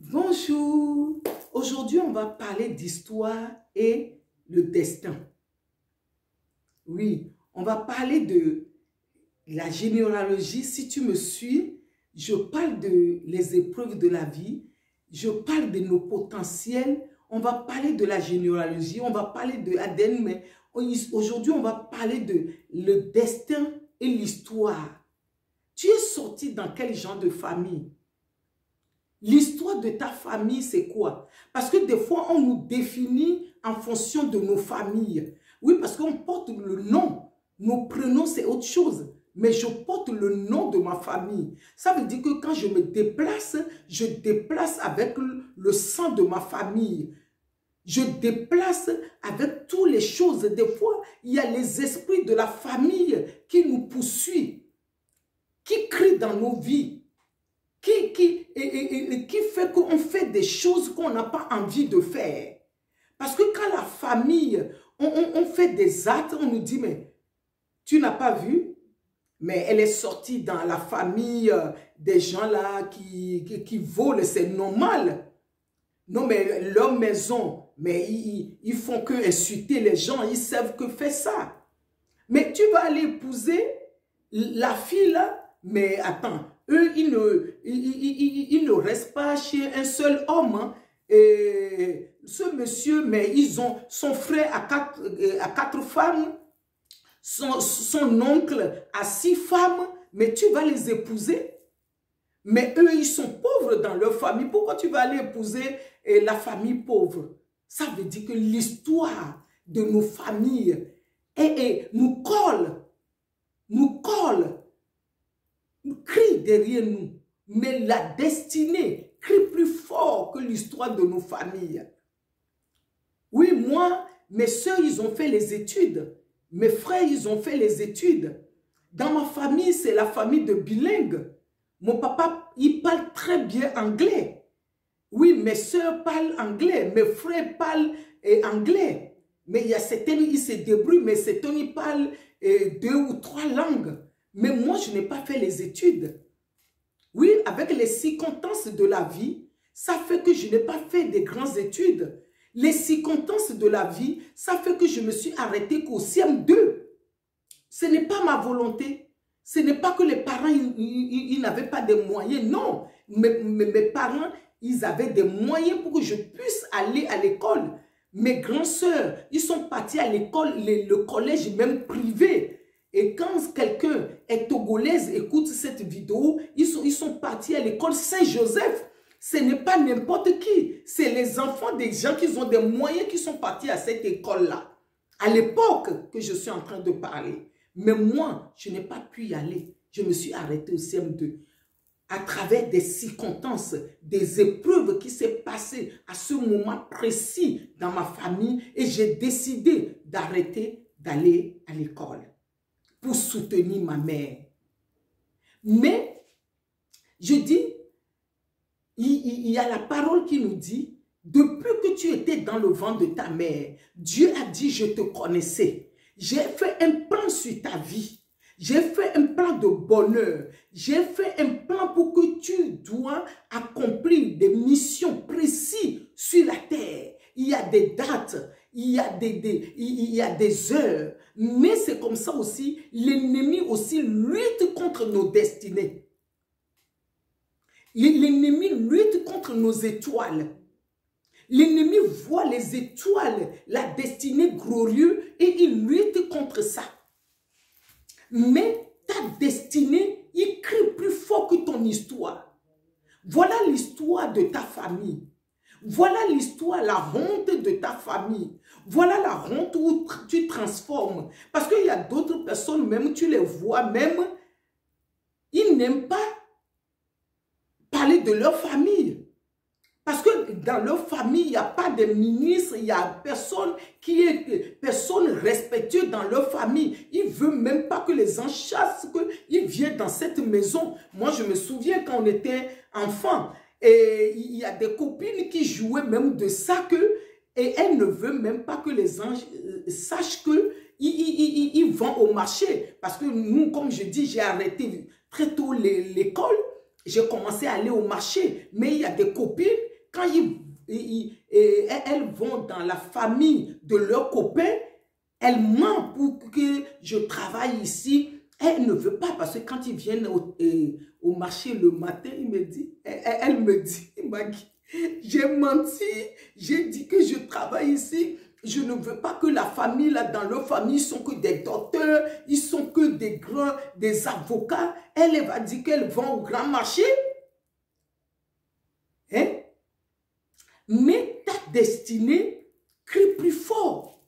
Bonjour, aujourd'hui on va parler d'histoire et le destin. Oui, on va parler de la généalogie. Si tu me suis, je parle de les épreuves de la vie, je parle de nos potentiels, on va parler de la généalogie, on va parler de ADN, mais aujourd'hui on va parler de le destin et l'histoire. Tu es sorti dans quel genre de famille? L'histoire de ta famille, c'est quoi? Parce que des fois, on nous définit en fonction de nos familles. Oui, parce qu'on porte le nom. Nos prénoms, c'est autre chose. Mais je porte le nom de ma famille. Ça veut dire que quand je me déplace, je déplace avec le sang de ma famille. Je déplace avec toutes les choses. Des fois, il y a les esprits de la famille qui nous poursuivent, qui crient dans nos vies. Qui fait qu'on fait des choses qu'on n'a pas envie de faire. Parce que quand la famille, on fait des actes, on nous dit, mais tu n'as pas vu, mais elle est sortie dans la famille des gens là qui volent, c'est normal. Non, mais leur maison, mais ils font que insulter les gens, ils savent que faire ça. Mais tu vas aller épouser la fille là, mais attends, eux, ils ne restent pas chez un seul homme. Hein. Et ce monsieur, mais ils ont son frère à quatre femmes, son oncle à 6 femmes, mais tu vas les épouser. Mais eux, ils sont pauvres dans leur famille. Pourquoi tu vas aller épouser la famille pauvre? Ça veut dire que l'histoire de nos familles nous colle, crie derrière nous, mais la destinée crie plus fort que l'histoire de nos familles. Oui, moi, mes soeurs, ils ont fait les études. Mes frères, ils ont fait les études. Dans ma famille, c'est la famille de bilingues. Mon papa, il parle très bien anglais. Oui, mes soeurs parlent anglais. Mes frères parlent anglais. Mais il y a certains, ils se débrouillent, mais certains, ils parlent 2 ou 3 langues. Mais moi, je n'ai pas fait les études. Oui, avec les circonstances de la vie, ça fait que je n'ai pas fait de grandes études. Les circonstances de la vie, ça fait que je me suis arrêtée qu'au CM2. Ce n'est pas ma volonté. Ce n'est pas que les parents, ils n'avaient pas de moyens. Non, mes parents, ils avaient des moyens pour que je puisse aller à l'école. Mes grandes sœurs, ils sont partis à l'école, le collège même privé. Et quand quelqu'un est togolaise, écoute cette vidéo, ils sont partis à l'école Saint-Joseph. Ce n'est pas n'importe qui. C'est les enfants des gens qui ont des moyens qui sont partis à cette école-là. À l'époque que je suis en train de parler. Mais moi, je n'ai pas pu y aller. Je me suis arrêtée au CM2. À travers des circonstances, des épreuves qui s'est passées à ce moment précis dans ma famille. Et j'ai décidé d'arrêter d'aller à l'école pour soutenir ma mère. Mais, je dis, il y a la parole qui nous dit, depuis que tu étais dans le ventre de ta mère, Dieu a dit, je te connaissais. J'ai fait un plan sur ta vie. J'ai fait un plan de bonheur. J'ai fait un plan pour que tu dois accomplir des missions précises sur la terre. Il y a des dates, il y a des heures. Mais c'est comme ça aussi, l'ennemi aussi lutte contre nos destinées. L'ennemi lutte contre nos étoiles. L'ennemi voit les étoiles, la destinée glorieuse et il lutte contre ça. Mais ta destinée, il crie plus fort que ton histoire. Voilà l'histoire de ta famille. Voilà l'histoire, la honte de ta famille. Voilà la honte où tu transformes. Parce qu'il y a d'autres personnes, même tu les vois, même, ils n'aiment pas parler de leur famille. Parce que dans leur famille, il n'y a pas de ministre, il n'y a personne qui est personne respectueuse dans leur famille. Ils ne veulent même pas que les gens chassent, qu'ils viennent dans cette maison. Moi, je me souviens quand on était enfant, et il y a des copines qui jouaient même de ça, et elles ne veulent même pas que les gens sachent qu'ils vont au marché. Parce que nous, comme je dis, j'ai arrêté très tôt l'école. J'ai commencé à aller au marché. Mais il y a des copines quand elles vont dans la famille de leurs copains, elles mentent pour que je travaille ici. Elle ne veut pas parce que quand ils viennent au marché le matin, elle me dit, j'ai menti, j'ai dit que je travaille ici. Je ne veux pas que la famille, là, dans leur famille, ils sont que des docteurs, ils sont que des avocats. Elle va dire qu'elle vend au grand marché. Hein? Mais ta destinée crie plus fort.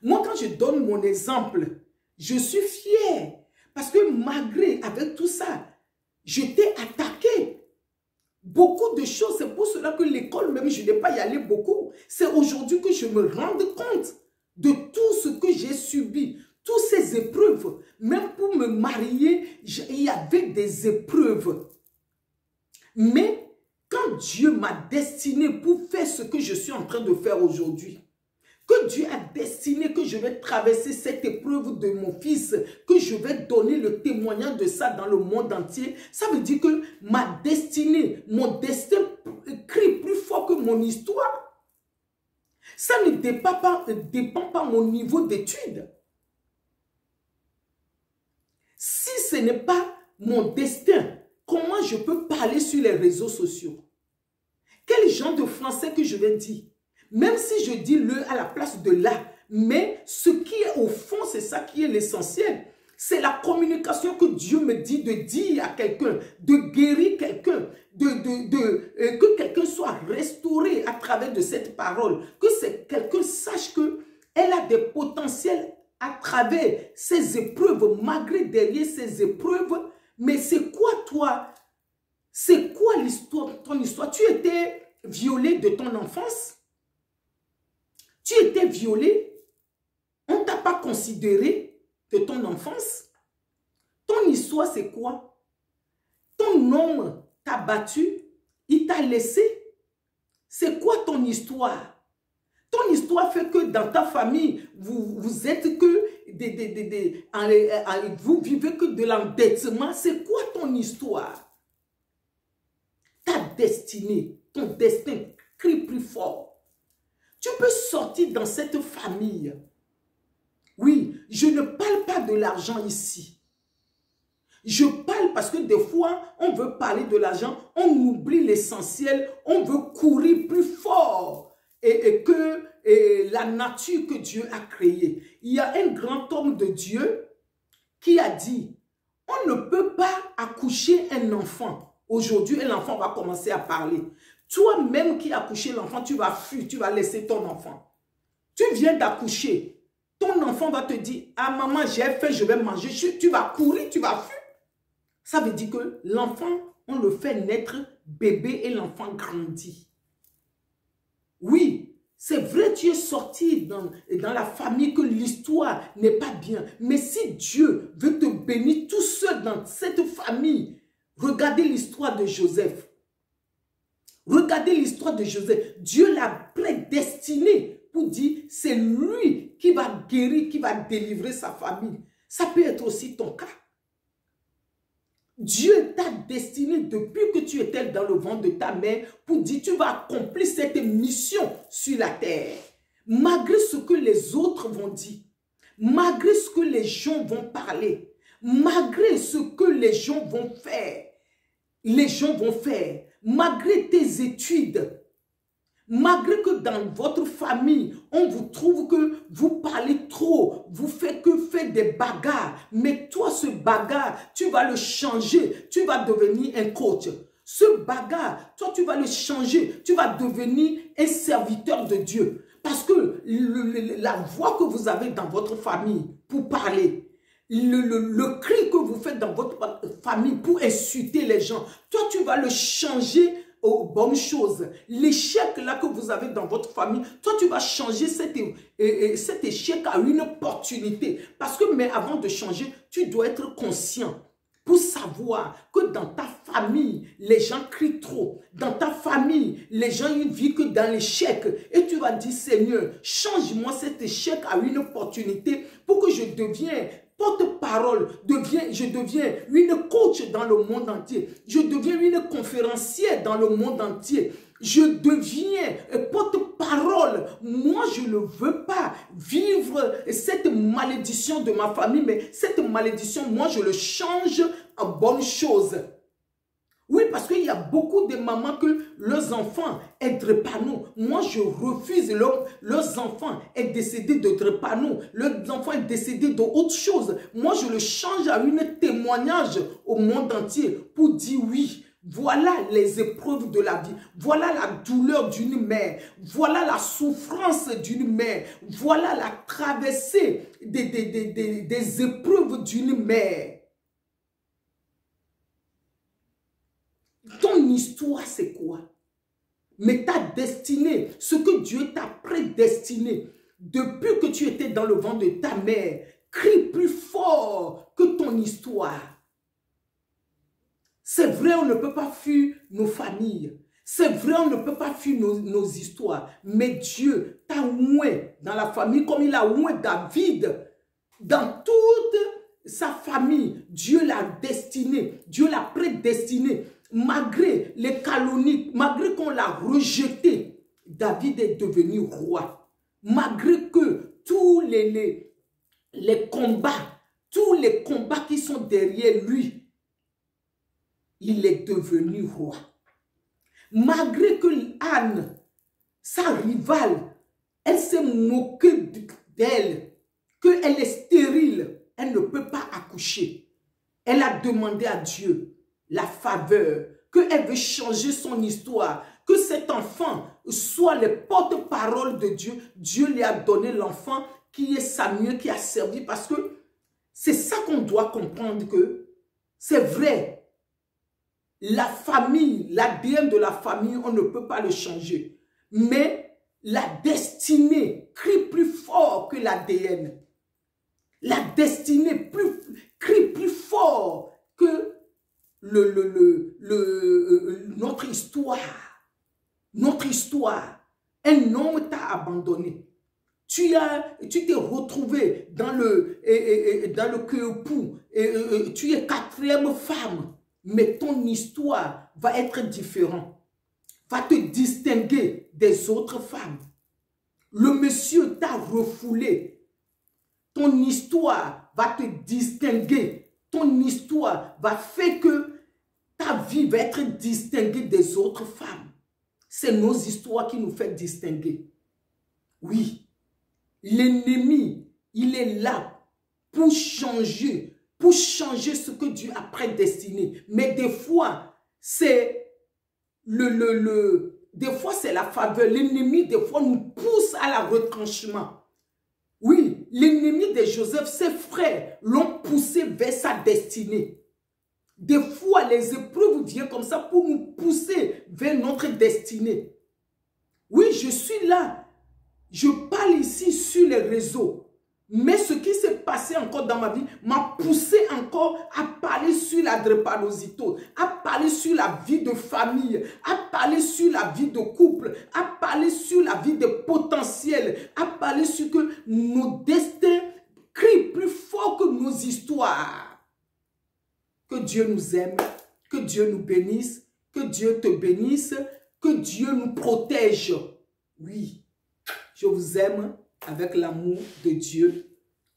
Moi, quand je donne mon exemple, je suis fière. Parce que malgré, avec tout ça, je t'ai attaqué. Beaucoup de choses, c'est pour cela que l'école, même je n'ai pas y allé beaucoup. C'est aujourd'hui que je me rends compte de tout ce que j'ai subi, toutes ces épreuves. Même pour me marier, il y avait des épreuves. Mais quand Dieu m'a destiné pour faire ce que je suis en train de faire aujourd'hui, que Dieu a destiné que je vais traverser cette épreuve de mon fils, que je vais donner le témoignage de ça dans le monde entier, ça veut dire que ma destinée, mon destin crie plus fort que mon histoire. Ça ne dépend pas de mon niveau d'études. Si ce n'est pas mon destin, comment je peux parler sur les réseaux sociaux? Quel genre de français que je vais dire? Même si je dis le à la place de là, mais ce qui est au fond, c'est ça qui est l'essentiel. C'est la communication que Dieu me dit de dire à quelqu'un, de guérir quelqu'un, que quelqu'un soit restauré à travers de cette parole, que quelqu'un sache qu'elle a des potentiels à travers ces épreuves, malgré derrière ces épreuves. Mais c'est quoi toi? C'est quoi l'histoire, ton histoire? Tu étais violé de ton enfance? Tu étais violé, on ne t'a pas considéré de ton enfance. Ton histoire, c'est quoi? Ton homme t'a battu, il t'a laissé. C'est quoi ton histoire? Ton histoire fait que dans ta famille, vous êtes que vous vivez que de l'endettement. C'est quoi ton histoire? Ta destinée, ton destin crie plus fort. Tu peux sortir dans cette famille. Oui, je ne parle pas de l'argent ici. Je parle parce que des fois, on veut parler de l'argent, on oublie l'essentiel, on veut courir plus fort que la nature que Dieu a créée. Il y a un grand homme de Dieu qui a dit, on ne peut pas accoucher un enfant. Aujourd'hui, l'enfant va commencer à parler. Toi-même qui as accouché l'enfant, tu vas fuir, tu vas laisser ton enfant. Tu viens d'accoucher, ton enfant va te dire, ah maman, j'ai faim, je vais manger. Tu vas courir, tu vas fuir. Ça veut dire que l'enfant, on le fait naître bébé et l'enfant grandit. Oui, c'est vrai, tu es sorti dans la famille que l'histoire n'est pas bien. Mais si Dieu veut te bénir tout seul dans cette famille, regardez l'histoire de Joseph. Regardez l'histoire de Joseph. Dieu l'a prédestiné pour dire, c'est lui qui va guérir, qui va délivrer sa famille. Ça peut être aussi ton cas. Dieu t'a destiné depuis que tu étais dans le ventre de ta mère pour dire, tu vas accomplir cette mission sur la terre. Malgré ce que les autres vont dire, malgré ce que les gens vont parler, malgré ce que les gens vont faire, malgré tes études, malgré que dans votre famille, on vous trouve que vous parlez trop, vous faites que faire des bagarres, mais toi, ce bagarre, tu vas le changer, tu vas devenir un coach. Ce bagarre, toi, tu vas le changer, tu vas devenir un serviteur de Dieu. Parce que la voix que vous avez dans votre famille pour parler, le cri que vous faites dans votre famille pour insulter les gens, toi, tu vas le changer aux bonnes choses. L'échec là que vous avez dans votre famille, toi, tu vas changer cet échec à une opportunité. Parce que, mais avant de changer, tu dois être conscient pour savoir que dans ta famille, les gens crient trop. Dans ta famille, les gens ils vivent que dans l'échec. Et tu vas dire, Seigneur, change-moi cet échec à une opportunité pour que je devienne porte-parole, je deviens une coach dans le monde entier. Je deviens une conférencière dans le monde entier. Je deviens porte-parole. Moi, je ne veux pas vivre cette malédiction de ma famille, mais cette malédiction, moi, je le change en bonne chose. Oui, parce qu'il y a beaucoup de mamans que leurs enfants est drépano. Moi, je refuse leurs enfants est décédé de drépano. Leurs enfants est décédé d'autre chose. Moi, je le change à un témoignage au monde entier pour dire oui. Voilà les épreuves de la vie. Voilà la douleur d'une mère. Voilà la souffrance d'une mère. Voilà la traversée des épreuves d'une mère. Ton histoire, c'est quoi? Mais ta destinée, ce que Dieu t'a prédestiné, depuis que tu étais dans le ventre de ta mère, crie plus fort que ton histoire. C'est vrai, on ne peut pas fuir nos familles. C'est vrai, on ne peut pas fuir nos histoires. Mais Dieu t'a oint dans la famille comme il a oint David. Dans toute sa famille, Dieu l'a destiné. Dieu l'a prédestiné. Malgré les calomnies, malgré qu'on l'a rejeté, David est devenu roi. Malgré que tous les combats qui sont derrière lui, il est devenu roi. Malgré que Anne, sa rivale, elle s'est moquée d'elle, qu'elle est stérile, elle ne peut pas accoucher. Elle a demandé à Dieu la faveur, qu'elle veut changer son histoire, que cet enfant soit le porte-parole de Dieu. Dieu lui a donné l'enfant qui est Samuel, qui a servi, parce que c'est ça qu'on doit comprendre, que c'est vrai. La famille, l'ADN de la famille, on ne peut pas le changer. Mais la destinée crie plus fort que l'ADN. La destinée crie plus fort que notre histoire. Notre histoire. Un homme t'a abandonné. Tu t'es retrouvé dans le Kéopou. Tu es quatrième femme. Mais ton histoire va être différente. Va te distinguer des autres femmes. Le monsieur t'a refoulé. Ton histoire va te distinguer. Ton histoire va faire que ta vie va être distinguée des autres femmes. C'est nos histoires qui nous font distinguer. Oui, l'ennemi, il est là pour changer ce que Dieu a prédestiné. Mais des fois, c'est des fois c'est la faveur. L'ennemi, des fois, nous pousse à la retranchement. Oui, l'ennemi de Joseph, ses frères, l'ont poussé vers sa destinée. Des fois, les épreuves viennent comme ça pour nous pousser vers notre destinée. Oui, je suis là. Je parle ici sur les réseaux. Mais ce qui s'est passé encore dans ma vie m'a poussé encore à parler sur la drépanocytose, à parler sur la vie de famille, à parler sur la vie de couple, à parler sur la vie de potentiel, à parler sur que nos destins crient plus fort que nos histoires. Que Dieu nous aime, que Dieu nous bénisse, que Dieu te bénisse, que Dieu nous protège. Oui, je vous aime avec l'amour de Dieu.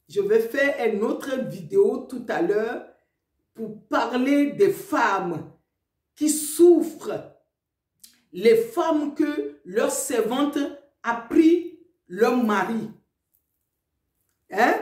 Je vais faire une autre vidéo tout à l'heure pour parler des femmes qui souffrent. Les femmes que leur servante a pris leur mari. Hein?